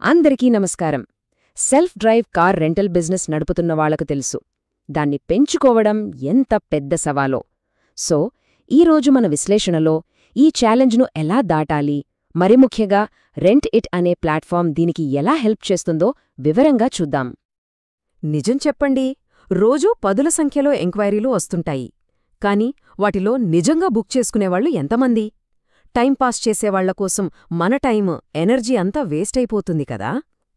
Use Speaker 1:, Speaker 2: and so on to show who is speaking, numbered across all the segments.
Speaker 1: అందరికీ నమస్కారం. Self drive car rental business నడుపుతున్న వాళ్లకు తెలుసు, దాన్ని పెంచుకోవడం ఎంత పెద్ద సవాలో. సో ఈరోజు మన విశ్లేషణలో ఈ ఛాలెంజ్ను ఎలా దాటాలి, మరి ముఖ్యంగా రెంట్ ఇట్ అనే ప్లాట్ఫామ్ దీనికి ఎలా హెల్ప్ చేస్తుందో వివరంగా చూద్దాం.
Speaker 2: నిజం చెప్పండి, రోజూ పదుల సంఖ్యలో ఎంక్వైరీలు వస్తుంటాయి. కాని వాటిలో నిజంగా బుక్ చేసుకునేవాళ్లు ఎంతమంది? టైంపాస్ చేసేవాళ్ల కోసం మన టైము, ఎనర్జీ అంతా వేస్ట్ అయిపోతుంది కదా.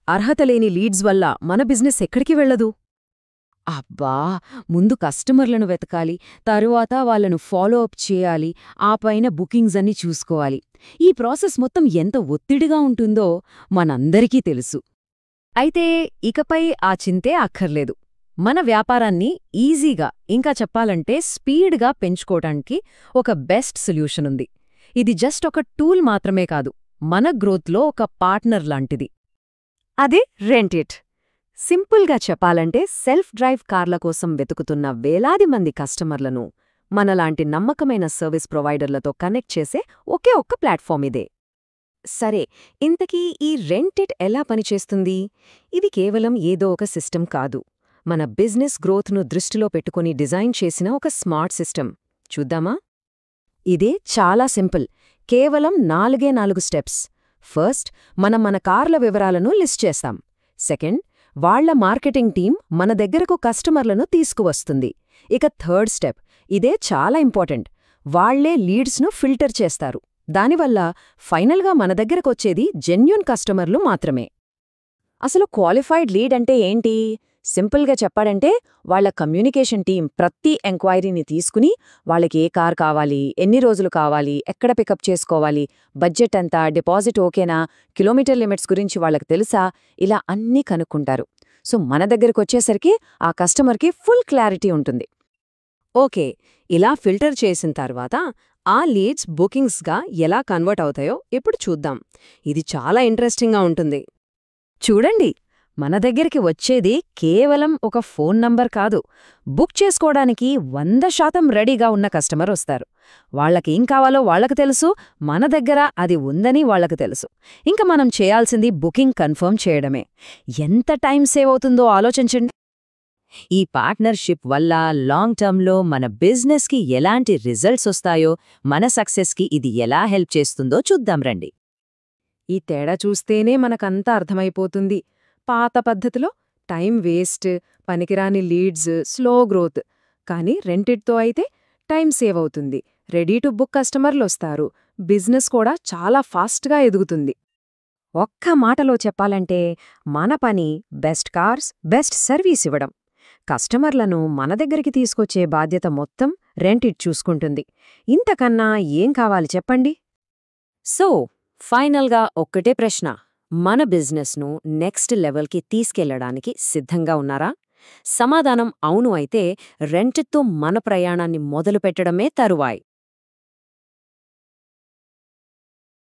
Speaker 2: అర్హతలేని లీడ్స్ వల్ల మన బిజినెస్ ఎక్కడికి వెళ్లదు.
Speaker 1: అబ్బా, ముందు కస్టమర్లను వెతకాలి, తరువాత వాళ్లను ఫాలో అప్ చేయాలి, ఆ పైన బుకింగ్స్ అన్నీ చూసుకోవాలి. ఈ ప్రాసెస్ మొత్తం ఎంత ఒత్తిడిగా ఉంటుందో మనందరికీ తెలుసు.
Speaker 2: అయితే ఇకపై ఆ చింతే అక్కర్లేదు. మన వ్యాపారాన్ని ఈజీగా, ఇంకా చెప్పాలంటే స్పీడ్గా పెంచుకోవటానికి ఒక బెస్ట్ సొల్యూషన్ ఉంది. ఇది జస్ట్ ఒక టూల్ మాత్రమే కాదు, మన గ్రోత్లో ఒక పార్ట్నర్ లాంటిది. అదే రెంట్ ఇట్. సింపుల్గా చెప్పాలంటే సెల్ఫ్ డ్రైవ్ కార్ల కోసం వెతుకుతున్న వేలాది మంది కస్టమర్లను మనలాంటి నమ్మకమైన సర్వీస్ ప్రొవైడర్లతో కనెక్ట్ చేసే ఒకే ఒక్క ప్లాట్ఫామ్ ఇదే. సరే, ఇంతకీ ఈ రెంట్ ఇట్ ఎలా పనిచేస్తుంది? ఇది కేవలం ఏదో ఒక సిస్టమ్ కాదు, మన బిజినెస్ గ్రోత్ను దృష్టిలో పెట్టుకుని డిజైన్ చేసిన ఒక స్మార్ట్ సిస్టమ్. చూద్దామా? ఇదే చాలా సింపుల్, కేవలం 4 స్టెప్స్. ఫస్ట్, మనం మన కార్ల వివరాలను లిస్ట్ చేస్తాం. సెకండ్, వాళ్ల మార్కెటింగ్ టీం మన దగ్గరకు కస్టమర్లను తీసుకువస్తుంది. ఇక థర్డ్ స్టెప్, ఇదే చాలా ఇంపార్టెంట్, వాళ్లే లీడ్స్ను ఫిల్టర్ చేస్తారు. దానివల్ల ఫైనల్గా మన దగ్గరకొచ్చేది జెన్యూన్ కస్టమర్లు మాత్రమే. అసలు క్వాలిఫైడ్ లీడ్ అంటే ఏంటి? సింపుల్గా చెప్పాడంటే, వాళ్ల కమ్యూనికేషన్ టీం ప్రతి ఎంక్వైరీని తీసుకుని వాళ్ళకి ఏ కార్ కావాలి, ఎన్ని రోజులు కావాలి, ఎక్కడ పికప్ చేసుకోవాలి, బడ్జెట్ ఎంత, డిపాజిట్ ఓకేనా, కిలోమీటర్ లిమిట్స్ గురించి వాళ్లకు తెలుసా, ఇలా అన్నీ కనుక్కుంటారు. సో మన దగ్గరకొచ్చేసరికి ఆ కస్టమర్కి ఫుల్ క్లారిటీ ఉంటుంది. ఓకే, ఇలా ఫిల్టర్ చేసిన తర్వాత ఆ లీడ్స్ బుకింగ్స్గా ఎలా కన్వర్ట్ అవుతాయో ఇప్పుడు చూద్దాం. ఇది చాలా ఇంట్రెస్టింగ్గా ఉంటుంది. చూడండి, మన దగ్గరికి వచ్చేది కేవలం ఒక ఫోన్ నంబర్ కాదు, బుక్ చేసుకోవడానికి 100% రెడీగా ఉన్న కస్టమర్ వస్తారు. వాళ్లకేం కావాలో వాళ్లకు తెలుసు, మన దగ్గర అది ఉందని వాళ్లకు తెలుసు. ఇంక మనం చేయాల్సింది బుకింగ్ కన్ఫర్మ్ చేయడమే. ఎంత టైం సేవ్ అవుతుందో ఆలోచించండి. ఈ పార్ట్నర్షిప్ వల్ల లాంగ్ టర్మ్లో మన బిజినెస్కి ఎలాంటి రిజల్ట్స్ వస్తాయో, మన సక్సెస్కి ఇది ఎలా హెల్ప్ చేస్తుందో చూద్దాం రండి. ఈ తేడా చూస్తేనే మనకంతా అర్థమైపోతుంది. పాత పద్ధతిలో టైం వేస్ట్, పనికిరాని లీడ్స్, స్లో గ్రోత్. కానీ రెంటిడ్తో అయితే టైం సేవ్ అవుతుంది, రెడీ టు బుక్ కస్టమర్లొస్తారు, బిజినెస్ కూడా చాలా ఫాస్ట్గా ఎదుగుతుంది. ఒక్క మాటలో చెప్పాలంటే మన పని బెస్ట్ కార్స్, బెస్ట్ సర్వీస్ ఇవ్వడం. కస్టమర్లను మన దగ్గరికి తీసుకొచ్చే బాధ్యత మొత్తం రెంట్ ఇట్ చూసుకుంటుంది. ఇంతకన్నా ఏం కావాలి చెప్పండి? సో ఫైనల్గా ఒక్కటే ప్రశ్న, మన బిజినెస్ను నెక్స్ట్ లెవెల్కి తీసుకెళ్లడానికి సిద్ధంగా ఉన్నారా? సమాధానం అవును అయితే రెంట్తో మన ప్రయాణాన్ని మొదలుపెట్టడమే తరువాయి.